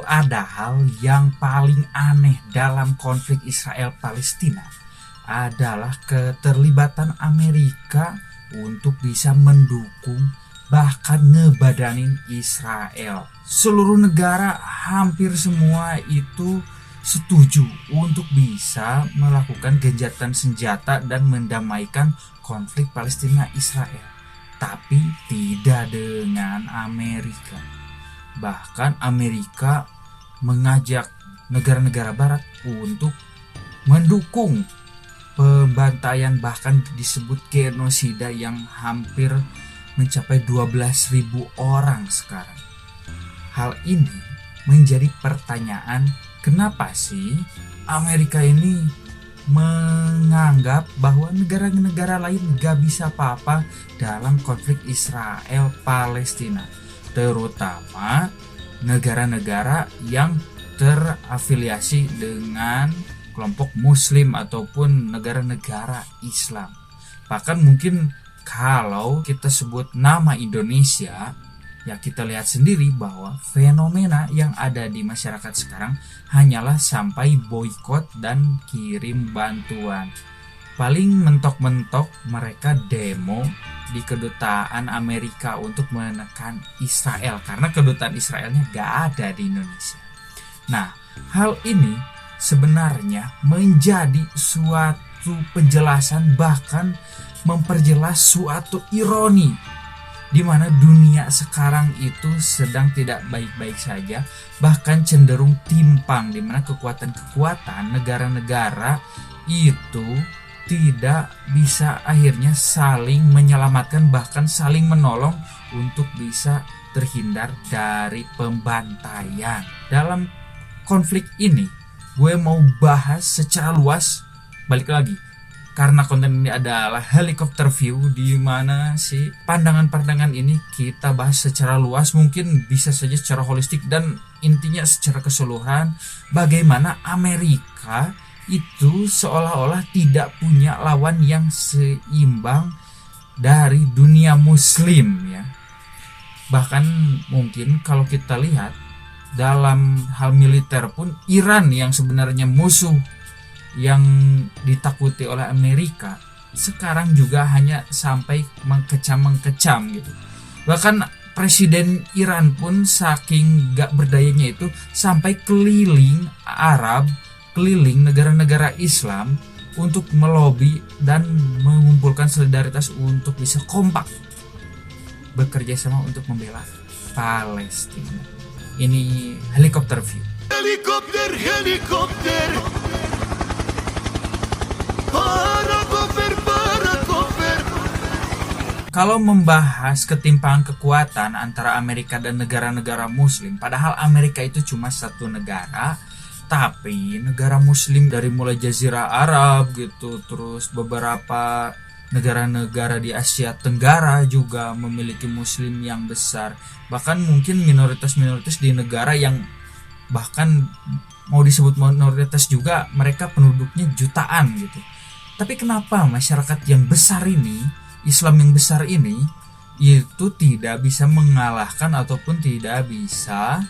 Kalau ada hal yang paling aneh dalam konflik Israel-Palestina adalah keterlibatan Amerika untuk bisa mendukung bahkan ngebadanin Israel. Seluruh negara hampir semua itu setuju untuk bisa melakukan gencatan senjata dan mendamaikan konflik Palestina-Israel. Tapi tidak dengan Amerika. Bahkan Amerika mengajak negara-negara barat untuk mendukung pembantaian, bahkan disebut genosida yang hampir mencapai 12.000 orang sekarang. Hal ini menjadi pertanyaan, kenapa sih Amerika ini menganggap bahwa negara-negara lain gak bisa apa-apa dalam konflik Israel-Palestina, terutama negara-negara yang terafiliasi dengan kelompok muslim ataupun negara-negara Islam. Bahkan mungkin kalau kita sebut nama Indonesia, ya kita lihat sendiri bahwa fenomena yang ada di masyarakat sekarang hanyalah sampai boikot dan kirim bantuan. Paling mentok-mentok mereka demo di kedutaan Amerika untuk menekan Israel, karena kedutaan Israelnya gak ada di Indonesia. Nah, hal ini sebenarnya menjadi suatu penjelasan, bahkan memperjelas suatu ironi di mana dunia sekarang itu sedang tidak baik-baik saja, bahkan cenderung timpang, di mana kekuatan-kekuatan negara-negara itu tidak bisa akhirnya saling menyelamatkan, bahkan saling menolong untuk bisa terhindar dari pembantaian. Dalam konflik ini gue mau bahas secara luas, balik lagi karena konten ini adalah helikopter view, di mana sih pandangan-pandangan ini kita bahas secara luas, mungkin bisa saja secara holistik, dan intinya secara keseluruhan bagaimana Amerika itu seolah-olah tidak punya lawan yang seimbang dari dunia muslim ya. Bahkan mungkin kalau kita lihat dalam hal militer pun, Iran yang sebenarnya musuh yang ditakuti oleh Amerika sekarang juga hanya sampai mengkecam gitu. Bahkan presiden Iran pun saking gak berdayanya itu sampai keliling Arab, keliling negara-negara Islam untuk melobi dan mengumpulkan solidaritas untuk bisa kompak bekerja sama untuk membela Palestina. Ini helikopter view. Helikopter. Kalau membahas ketimpangan kekuatan antara Amerika dan negara-negara muslim, padahal Amerika itu cuma satu negara, tapi negara muslim dari mulai Jazirah Arab gitu, terus beberapa negara-negara di Asia Tenggara juga memiliki muslim yang besar. Bahkan mungkin minoritas-minoritas di negara yang bahkan mau disebut minoritas juga, mereka penduduknya jutaan gitu. Tapi kenapa masyarakat yang besar ini, Islam yang besar ini, itu tidak bisa mengalahkan ataupun tidak bisa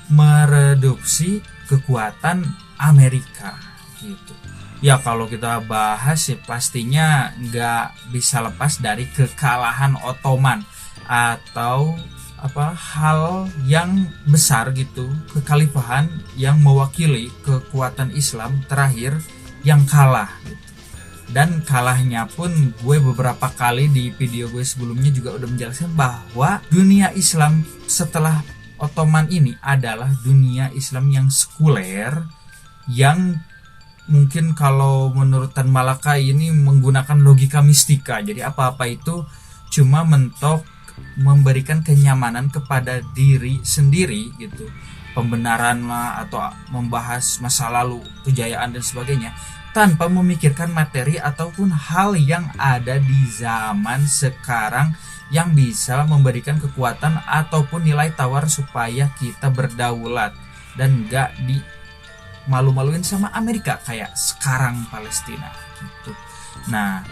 mereduksi kekuatan Amerika gitu. Ya kalau kita bahas ya pastinya nggak bisa lepas dari kekalahan Ottoman atau hal yang besar gitu, kekhalifahan yang mewakili kekuatan Islam terakhir yang kalah gitu. Dan kalahnya pun gue beberapa kali di video gue sebelumnya juga udah menjelaskan bahwa dunia Islam setelah Ottoman ini adalah dunia Islam yang sekuler, yang mungkin kalau menurut Tan Malaka ini menggunakan logika mistika. Jadi apa-apa itu cuma mentok memberikan kenyamanan kepada diri sendiri gitu, pembenaran lah atau membahas masa lalu, kejayaan dan sebagainya, tanpa memikirkan materi ataupun hal yang ada di zaman sekarang yang bisa memberikan kekuatan ataupun nilai tawar supaya kita berdaulat dan gak dimalu-maluin sama Amerika kayak sekarang Palestina gitu. Nah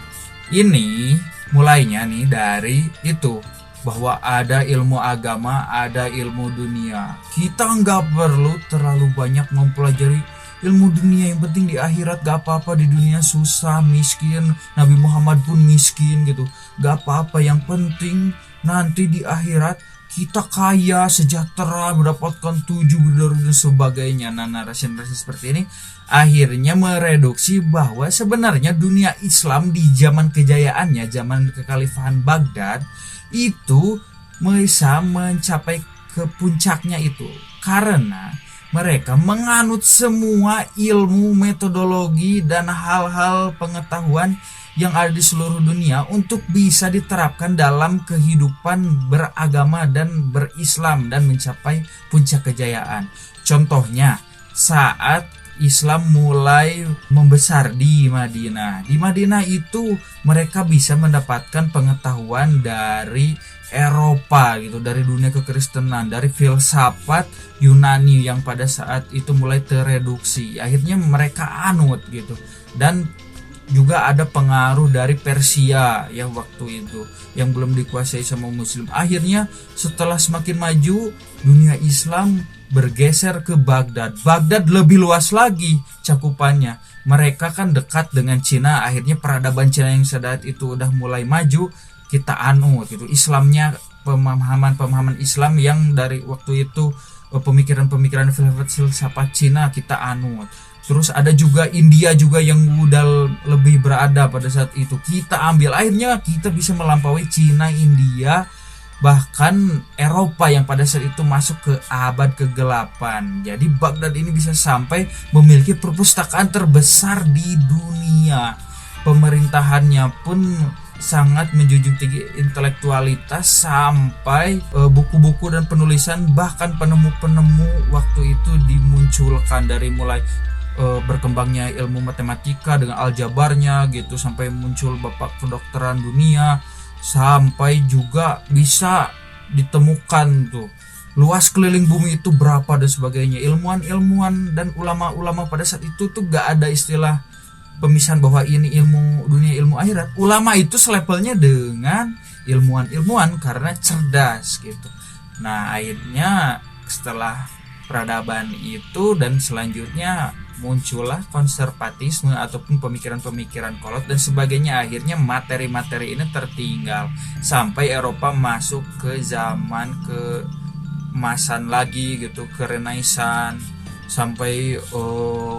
ini mulainya nih dari itu, bahwa ada ilmu agama, ada ilmu dunia. Kita nggak perlu terlalu banyak mempelajari ilmu dunia, yang penting di akhirat gak apa-apa. Di dunia susah, miskin, Nabi Muhammad pun miskin gitu, gak apa-apa. Yang penting nanti di akhirat kita kaya, sejahtera, mendapatkan 7 bidadari dan sebagainya. Nah, narasi-narasi seperti ini akhirnya mereduksi bahwa sebenarnya dunia Islam di zaman kejayaannya, zaman kekhalifahan Baghdad itu bisa mencapai ke puncaknya itu karena mereka menganut semua ilmu, metodologi, dan hal-hal pengetahuan yang ada di seluruh dunia untuk bisa diterapkan dalam kehidupan beragama dan berislam dan mencapai puncak kejayaan. Contohnya, saat Islam mulai membesar di Madinah. Di Madinah itu mereka bisa mendapatkan pengetahuan dari Eropa gitu, dari dunia kekristenan, dari filsafat Yunani yang pada saat itu mulai tereduksi. Akhirnya mereka anut gitu. Dan juga ada pengaruh dari Persia ya waktu itu yang belum dikuasai sama Muslim. Akhirnya setelah semakin maju dunia Islam bergeser ke Baghdad. Baghdad lebih luas lagi cakupannya. Mereka kan dekat dengan Cina. Akhirnya peradaban Cina yang saat itu udah mulai maju, kita anut gitu. Islamnya, pemahaman Islam yang dari waktu itu, pemikiran-pemikiran filsafat Cina kita anut. Terus ada juga India juga yang udah lebih berada pada saat itu, kita ambil. Akhirnya kita bisa melampaui Cina, India, bahkan Eropa yang pada saat itu masuk ke abad ke-8. Jadi Baghdad ini bisa sampai memiliki perpustakaan terbesar di dunia. Pemerintahannya pun sangat menjunjung tinggi intelektualitas sampai buku-buku dan penulisan, bahkan penemu-penemu waktu itu dimunculkan. Dari mulai berkembangnya ilmu matematika dengan aljabarnya gitu, sampai muncul bapak kedokteran dunia, sampai juga bisa ditemukan tuh luas keliling bumi itu berapa dan sebagainya. Ilmuwan-ilmuwan dan ulama-ulama pada saat itu tuh gak ada istilah pemisahan bahwa ini ilmu dunia, ilmu akhirat. Ulama itu selevelnya dengan ilmuwan-ilmuwan karena cerdas gitu. Nah, akhirnya setelah peradaban itu dan selanjutnya muncullah konservatisme ataupun pemikiran-pemikiran kolot dan sebagainya. Akhirnya materi-materi ini tertinggal sampai Eropa masuk ke zaman keemasan lagi gitu, ke Renaissance, sampai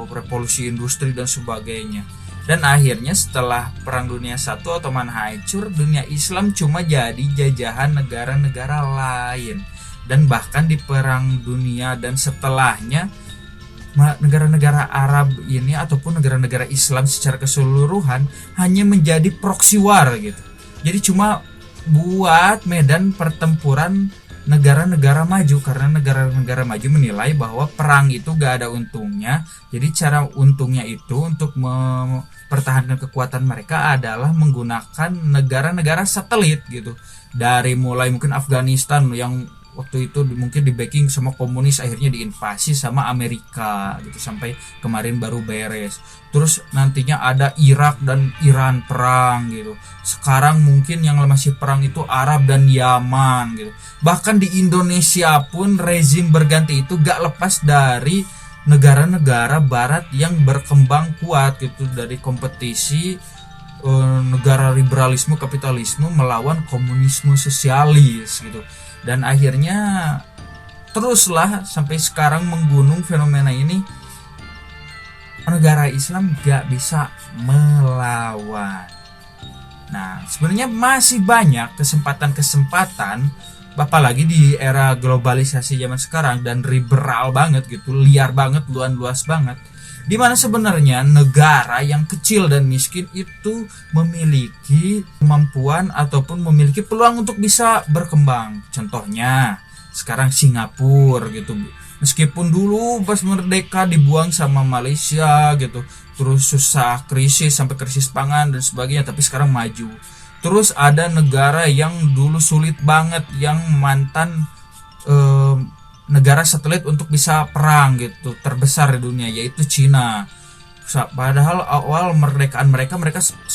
revolusi industri dan sebagainya. Dan akhirnya setelah Perang Dunia I Ottoman hancur, dunia Islam cuma jadi jajahan negara-negara lain. Dan bahkan di Perang Dunia dan setelahnya, negara-negara Arab ini ataupun negara-negara Islam secara keseluruhan hanya menjadi proxy war gitu. Jadi cuma buat medan pertempuran negara-negara maju, karena negara-negara maju menilai bahwa perang itu gak ada untungnya. Jadi cara untungnya itu untuk mempertahankan kekuatan mereka adalah menggunakan negara-negara satelit gitu. Dari mulai mungkin Afghanistan yang waktu itu mungkin di backing sama komunis, akhirnya diinvasi sama Amerika gitu, sampai kemarin baru beres. Terus nantinya ada Irak dan Iran perang gitu. Sekarang mungkin yang masih perang itu Arab dan Yaman gitu. Bahkan di Indonesia pun rezim berganti itu gak lepas dari negara-negara barat yang berkembang kuat gitu, dari kompetisi negara liberalisme kapitalisme melawan komunisme sosialis gitu. Dan akhirnya teruslah sampai sekarang menggunung fenomena ini. Negara Islam gak bisa melawan. Nah, sebenarnya masih banyak kesempatan-kesempatan, apalagi di era globalisasi zaman sekarang dan liberal banget gitu, liar banget, luas banget, dimana sebenarnya negara yang kecil dan miskin itu memiliki kemampuan ataupun memiliki peluang untuk bisa berkembang. Contohnya sekarang Singapura gitu, meskipun dulu pas merdeka dibuang sama Malaysia gitu, terus susah, krisis sampai krisis pangan dan sebagainya, tapi sekarang maju. Terus ada negara yang dulu sulit banget, yang mantan negara satelit untuk bisa perang gitu, terbesar di dunia, yaitu Cina. Padahal awal merdekaan mereka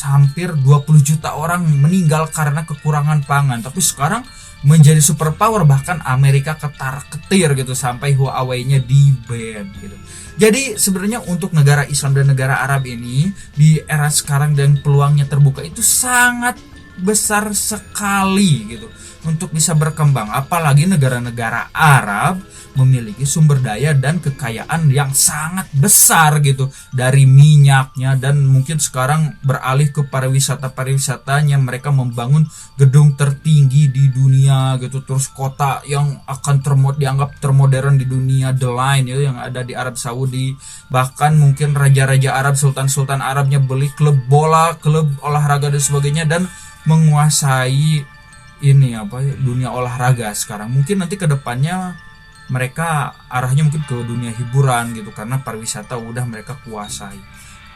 hampir 20 juta orang meninggal karena kekurangan pangan. Tapi sekarang menjadi superpower, bahkan Amerika ketar-ketir gitu sampai Huawei-nya di-ban gitu. Jadi sebenarnya untuk negara Islam dan negara Arab ini di era sekarang dan peluangnya terbuka itu sangat besar sekali gitu untuk bisa berkembang, apalagi negara-negara Arab memiliki sumber daya dan kekayaan yang sangat besar gitu, dari minyaknya, dan mungkin sekarang beralih ke pariwisatanya, mereka membangun gedung tertinggi di dunia gitu, terus kota yang akan dianggap termodern di dunia, The Line ya, yang ada di Arab Saudi. Bahkan mungkin raja-raja Arab, sultan-sultan Arabnya beli klub bola, klub olahraga dan sebagainya, dan menguasai dunia olahraga sekarang. Mungkin nanti kedepannya mereka arahnya mungkin ke dunia hiburan gitu, karena pariwisata udah mereka kuasai.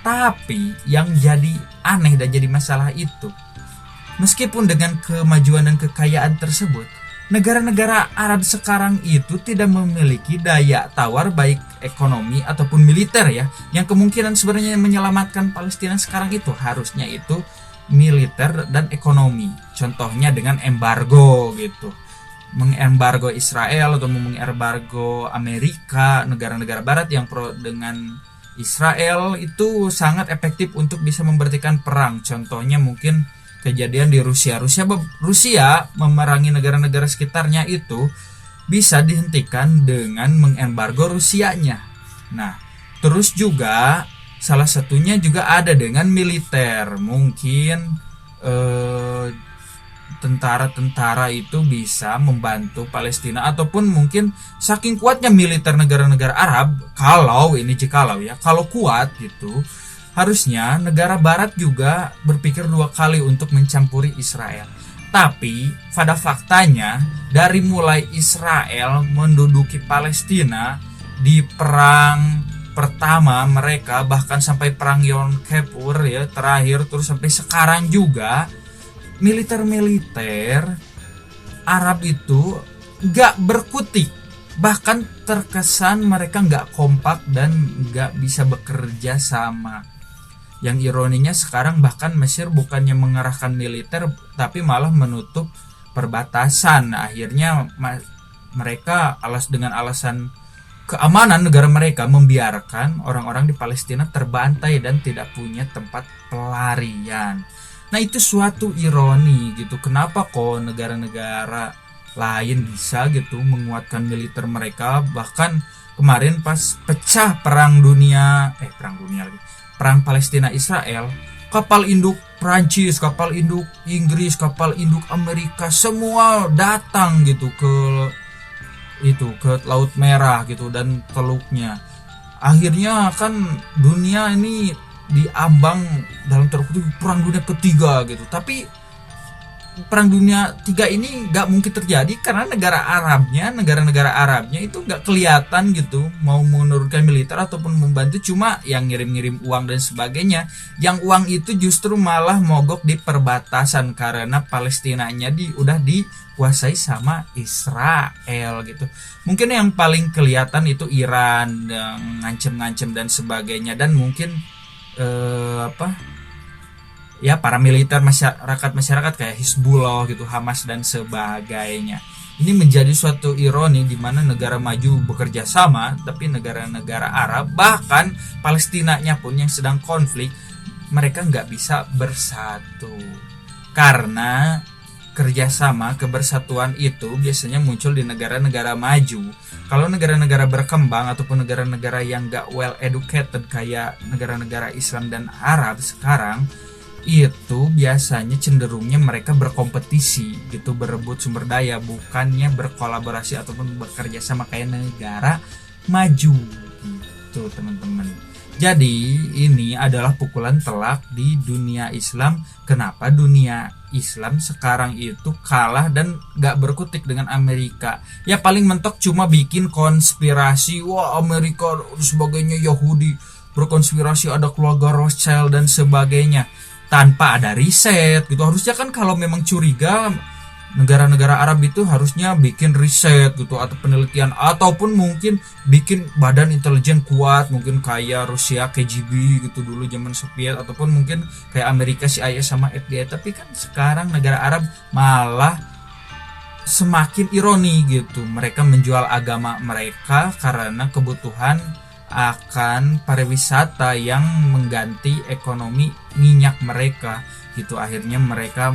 Tapi yang jadi aneh dan jadi masalah itu, meskipun dengan kemajuan dan kekayaan tersebut, negara-negara Arab sekarang itu tidak memiliki daya tawar baik ekonomi ataupun militer ya, yang kemungkinan sebenarnya menyelamatkan Palestina sekarang itu harusnya itu militer dan ekonomi. Contohnya dengan embargo gitu, mengembargo Israel atau mengembargo Amerika, negara-negara barat yang pro dengan Israel, itu sangat efektif untuk bisa memberhentikan perang. Contohnya mungkin kejadian di Rusia memerangi negara-negara sekitarnya, itu bisa dihentikan dengan mengembargo Rusianya. Nah, terus juga salah satunya juga ada dengan militer. Mungkin tentara-tentara itu bisa membantu Palestina, ataupun mungkin saking kuatnya militer negara-negara Arab, kalau kuat gitu, harusnya negara barat juga berpikir dua kali untuk mencampuri Israel. Tapi pada faktanya, dari mulai Israel menduduki Palestina di perang pertama mereka, bahkan sampai perang Yom Kippur ya terakhir, terus sampai sekarang juga, militer Arab itu gak berkutik, bahkan terkesan mereka gak kompak dan gak bisa bekerja sama. Yang ironinya sekarang bahkan Mesir bukannya mengerahkan militer, tapi malah menutup perbatasan. Akhirnya mereka dengan alasan keamanan negara mereka membiarkan orang-orang di Palestina terbantai dan tidak punya tempat pelarian. Nah, itu suatu ironi gitu. Kenapa kok negara-negara lain bisa gitu menguatkan militer mereka? Bahkan kemarin pas pecah perang Palestina Israel, kapal induk Prancis, kapal induk Inggris, kapal induk Amerika semua datang gitu ke Laut Merah gitu dan teluknya. Akhirnya kan dunia ini diambang dalam perang dunia ketiga gitu. Tapi perang dunia tiga ini gak mungkin terjadi karena negara-negara Arabnya itu gak kelihatan gitu mau menurunkan militer ataupun membantu, cuma yang ngirim-ngirim uang dan sebagainya. Yang uang itu justru malah mogok di perbatasan karena Palestinanya udah dikuasai sama Israel gitu. Mungkin yang paling kelihatan itu Iran yang ngancem-ngancem dan sebagainya, dan mungkin para militer masyarakat kayak Hizbullah gitu, Hamas dan sebagainya. Ini menjadi suatu ironi di mana negara maju bekerja sama, tapi negara-negara Arab, bahkan Palestinanya pun yang sedang konflik, mereka nggak bisa bersatu. Karena kerjasama, kebersatuan itu biasanya muncul di negara-negara maju. Kalau negara-negara berkembang ataupun negara-negara yang nggak well educated kayak negara-negara Islam dan Arab sekarang, itu biasanya cenderungnya mereka berkompetisi gitu, berebut sumber daya, bukannya berkolaborasi ataupun bekerja sama kayak negara maju gitu teman-teman. Jadi ini adalah pukulan telak di dunia Islam. Kenapa dunia Islam sekarang itu kalah dan gak berkutik dengan Amerika? Ya paling mentok cuma bikin konspirasi, wah Amerika dan sebagainya, Yahudi berkonspirasi, ada keluarga Rothschild dan sebagainya, tanpa ada riset gitu. Harusnya kan kalau memang curiga, negara-negara Arab itu harusnya bikin riset gitu atau penelitian, ataupun mungkin bikin badan intelijen kuat, mungkin kayak Rusia KGB gitu dulu zaman Soviet, ataupun mungkin kayak Amerika CIA sama FBI. Tapi kan sekarang negara Arab malah semakin ironi gitu. Mereka menjual agama mereka karena kebutuhan akan pariwisata yang mengganti ekonomi minyak mereka gitu. Akhirnya mereka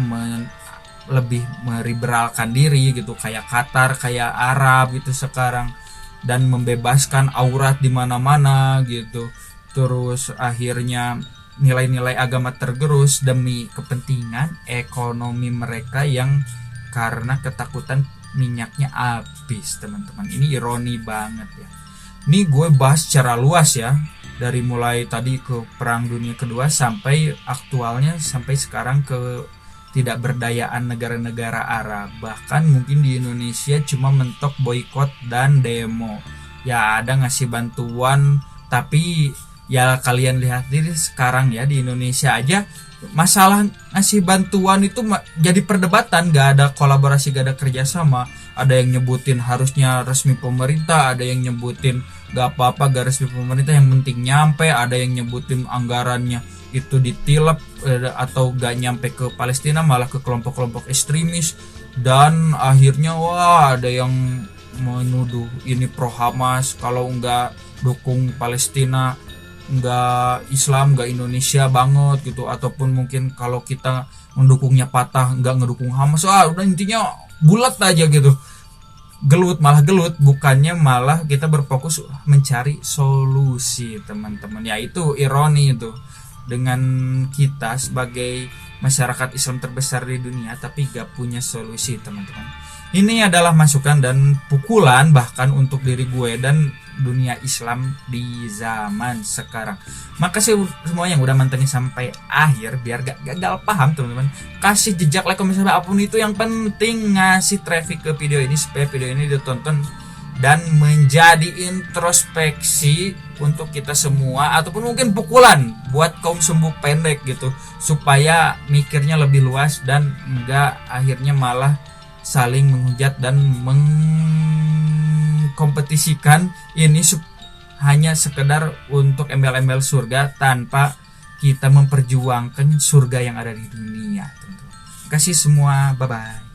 lebih meliberalkan diri gitu, kayak Qatar, kayak Arab gitu sekarang, dan membebaskan aurat di mana-mana gitu. Terus akhirnya nilai-nilai agama tergerus demi kepentingan ekonomi mereka yang karena ketakutan minyaknya habis, teman-teman. Ini ironi banget ya. Ini gue bahas secara luas ya, dari mulai tadi ke Perang Dunia Kedua sampai aktualnya, sampai sekarang ke tidak berdayaan negara-negara Arab. Bahkan mungkin di Indonesia cuma mentok boykot dan demo. Ya ada ngasih bantuan, tapi ya kalian lihat diri sekarang ya, di Indonesia aja masalah ngasih bantuan itu jadi perdebatan. Gak ada kolaborasi, gak ada kerjasama. Ada yang nyebutin harusnya resmi pemerintah, ada yang nyebutin gak apa-apa gak resmi pemerintah, yang penting nyampe. Ada yang nyebutin anggarannya itu ditilep atau gak nyampe ke Palestina, malah ke kelompok-kelompok ekstremis. Dan akhirnya wah, ada yang menuduh ini pro Hamas, kalau enggak dukung Palestina enggak Islam, enggak Indonesia banget gitu. Ataupun mungkin kalau kita mendukungnya Fatah, enggak ngedukung Hamas. Udah intinya bulat aja gitu. Gelut, malah gelut, bukannya malah kita berfokus mencari solusi, teman-teman. Ya itu ironi itu, dengan kita sebagai masyarakat Islam terbesar di dunia tapi gak punya solusi, teman-teman. Ini adalah masukan dan pukulan bahkan untuk diri gue dan dunia Islam di zaman sekarang. Makasih semuanya yang udah mantengin sampai akhir, biar gak gagal paham, teman-teman. Kasih jejak, like, komen, apapun itu, yang penting ngasih traffic ke video ini supaya video ini ditonton dan menjadi introspeksi untuk kita semua, ataupun mungkin pukulan buat kaum sumbu pendek gitu, supaya mikirnya lebih luas dan enggak akhirnya malah saling menghujat dan mengkompetisikan ini hanya sekedar untuk embel-embel surga tanpa kita memperjuangkan surga yang ada di dunia. Terima kasih semua, bye bye.